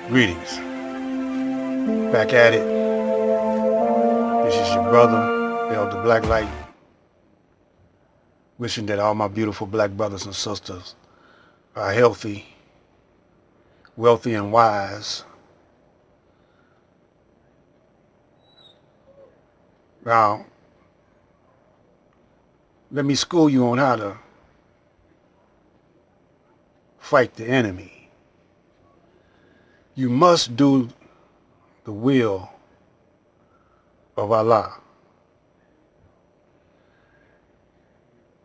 Greetings. Back at it. This is your brother, Elder Blacklight, wishing that all my beautiful black brothers and sisters are healthy, wealthy, and wise. Now, let me school you on how to fight the enemy. You must do the will of Allah.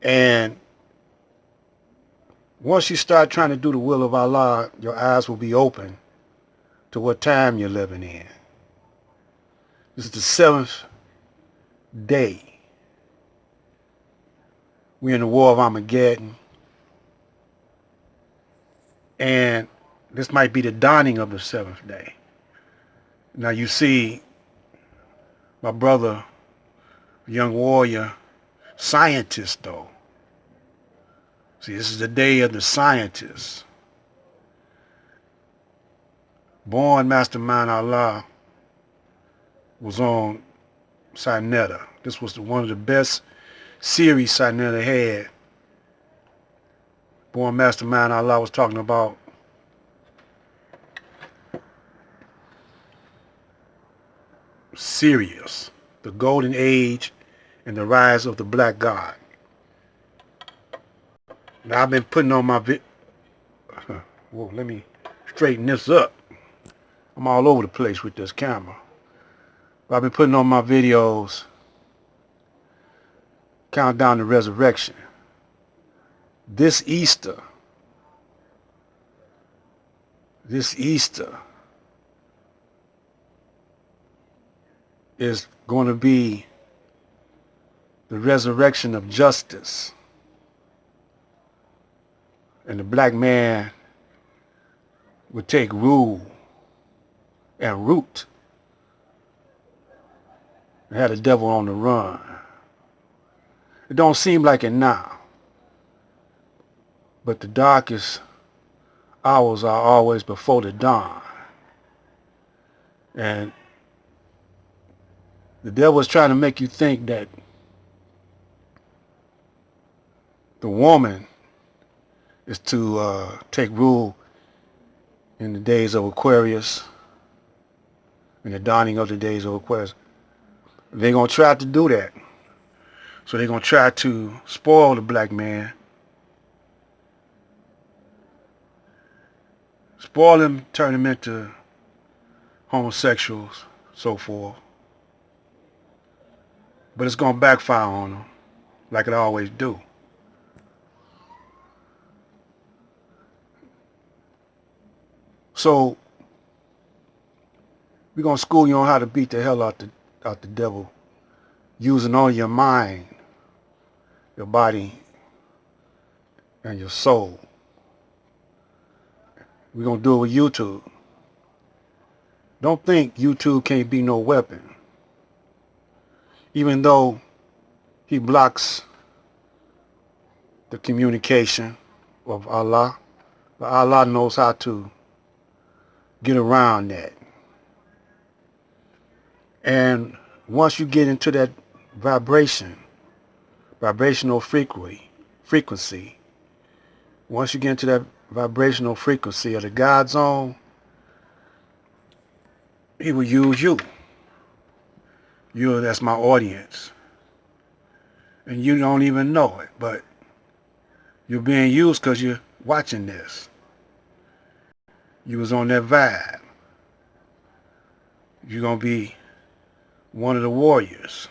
And once you start trying to do the will of Allah, your eyes will be open to what time you're living in. This is the seventh day. We're in the war of Armageddon. And this might be the dawning of the seventh day. Now you see, my brother, young warrior, scientist though. See, this is the day of the scientists. Born Mastermind Allah was on Sinetta. This was one of the best series Sinetta had. Born Mastermind Allah was talking about Sirius, the golden age and the rise of the black god. Now I've been putting on my whoa, let me straighten this up. I'm all over the place with this camera. But I've been putting on my videos, Countdown to Resurrection. This Easter is going to be the resurrection of justice. And the black man would take rule and root and have the devil on the run. It don't seem like it now, but the darkest hours are always before the dawn. And the devil is trying to make you think that the woman is to take rule in the days of Aquarius, in the dawning of the days of Aquarius. They're going to try to do that. So they're going to try to spoil the black man, spoil him, turn him into homosexuals, so forth. But it's going to backfire on them, like it always do. So we're going to school you on how to beat the hell out the devil, using all your mind, your body, and your soul. We're going to do it with YouTube. Don't think YouTube can't be no weapon. Even though he blocks the communication of Allah, but Allah knows how to get around that. And once you get into that vibrational frequency, once you get into that vibrational frequency of the God zone, he will use you. That's my audience. And you don't even know it, but you're being used because you're watching this. You was on that vibe. You're going to be one of the warriors.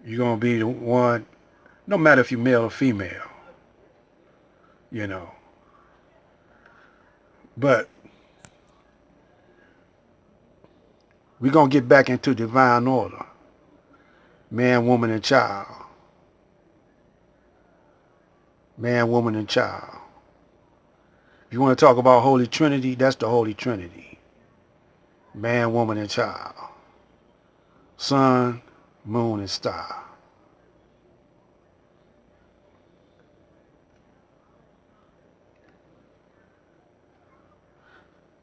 You're going to be the one, no matter if you're male or female, you know. But we're going to get back into divine order. Man, woman, and child. Man, woman, and child. If you want to talk about Holy Trinity, that's the Holy Trinity. Man, woman, and child. Sun, moon, and star.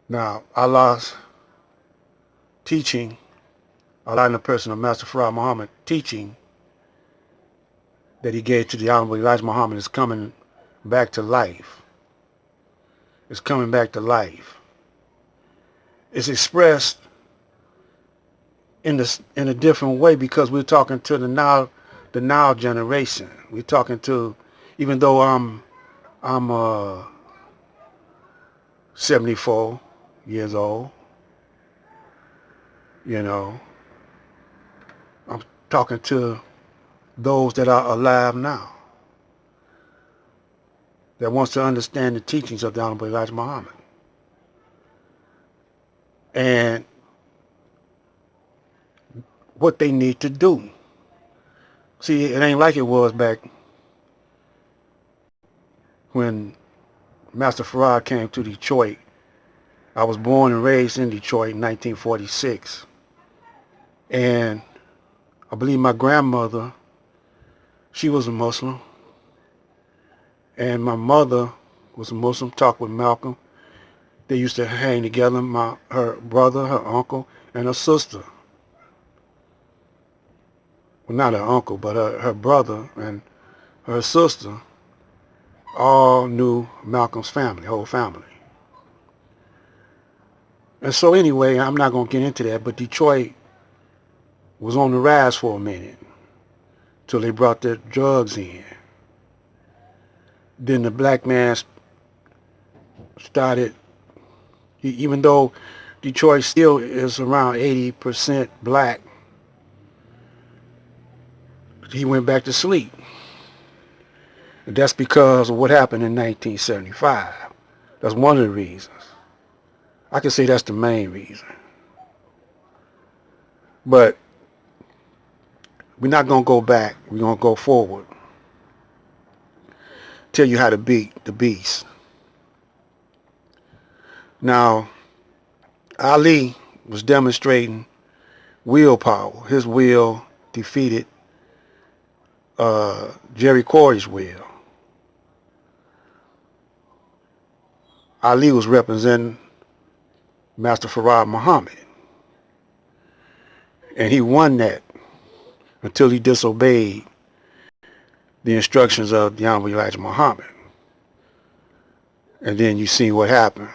Now, Allah's teaching, Allah in the person of Master Farad Muhammad teaching that he gave to the Honorable Elijah Muhammad is coming back to life. It's coming back to life. It's expressed in a different way because we're talking to the now generation. We're talking to, even though I'm 74 years old, you know, I'm talking to those that are alive now, that wants to understand the teachings of the Honorable Elijah Muhammad. And what they need to do. See, it ain't like it was back when Master Farad came to Detroit. I was born and raised in Detroit in 1946. And I believe my grandmother, she was a Muslim. And my mother was a Muslim, talked with Malcolm. They used to hang together, her brother, her uncle, and her sister. Well, not her uncle, but her brother and her sister all knew Malcolm's family, whole family. And so anyway, I'm not going to get into that, but Detroit was on the rise for a minute till they brought the drugs in. Then the black man started, even though Detroit still is around 80% black, he went back to sleep. And that's because of what happened in 1975. That's one of the reasons. I can say that's the main reason. But we're not going to go back. We're going to go forward. Tell you how to beat the beast. Now, Ali was demonstrating willpower. His will defeated Jerry Corey's will. Ali was representing Master Farad Muhammad. And he won that until he disobeyed the instructions of the Honorable Elijah Muhammad. And then you see what happened.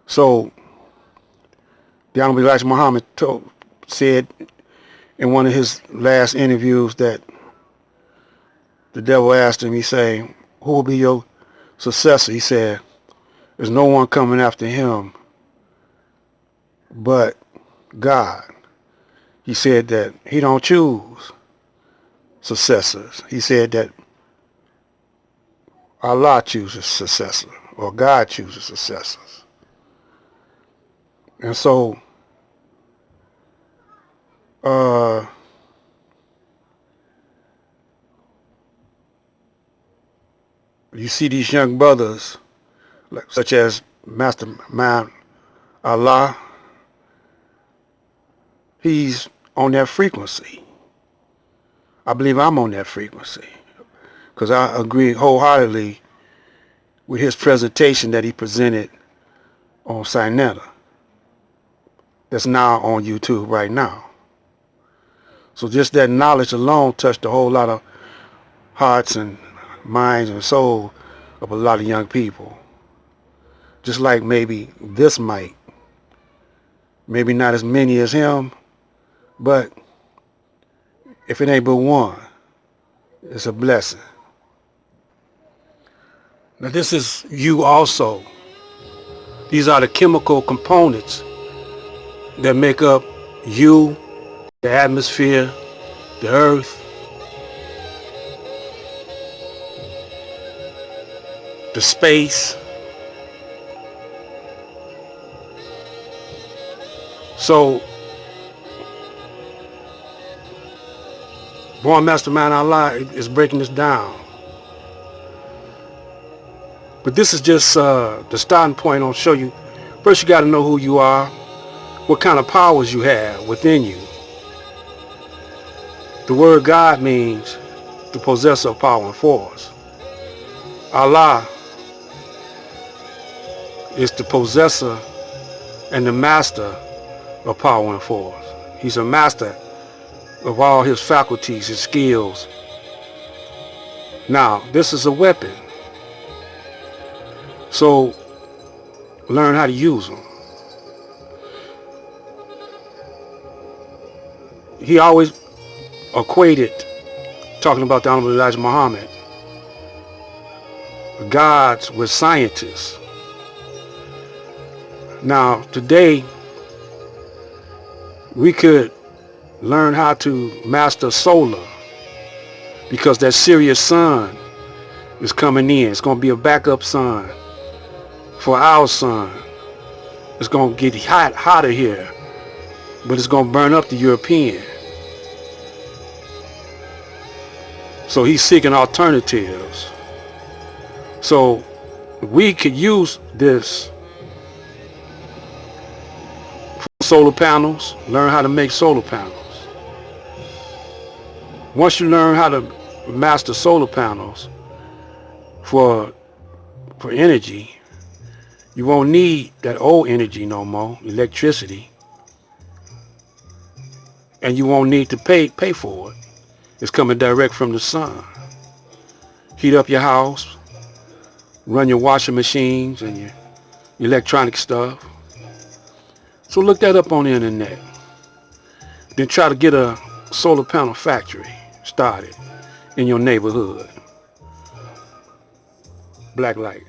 So, the Honorable Elijah Muhammad said in one of his last interviews that the devil asked him, he said, who will be your successor? He said, there's no one coming after him but God. He said that he don't choose successors. He said that Allah chooses successor, or God chooses successors. And so, you see these young brothers, such as Mastermind Allah, he's on that frequency. I believe I'm on that frequency because I agree wholeheartedly with his presentation that he presented on Sinetta. That's now on YouTube right now. So just that knowledge alone touched a whole lot of hearts and minds and souls of a lot of young people. Just like maybe this might. Maybe not as many as him, but if it ain't but one, it's a blessing. Now this is you also. These are the chemical components that make up you, the atmosphere, the earth, the space. So, Born Mastermind Allah is breaking this down. But this is just the starting point. I'll show you. First, you got to know who you are, what kind of powers you have within you. The word God means the possessor of power and force. Allah is the possessor and the master of power and force. He's a master of all his faculties, his skills. Now, this is a weapon. So, learn how to use them. He always equated, talking about the Honorable Elijah Muhammad, gods with scientists. Now, today, we could learn how to master solar, because that Sirius sun is coming in. It's going to be a backup sun for our sun. It's going to get hotter here, but it's going to burn up the European. So he's seeking alternatives. So we could use this for solar panels, learn how to make solar panels. Once you learn how to master solar panels for energy, you won't need that old energy no more, electricity, and you won't need to pay for it. It's coming direct from the sun. Heat up your house, run your washing machines and your electronic stuff. So look that up on the internet. Then try to get a solar panel factory started in your neighborhood. Black light.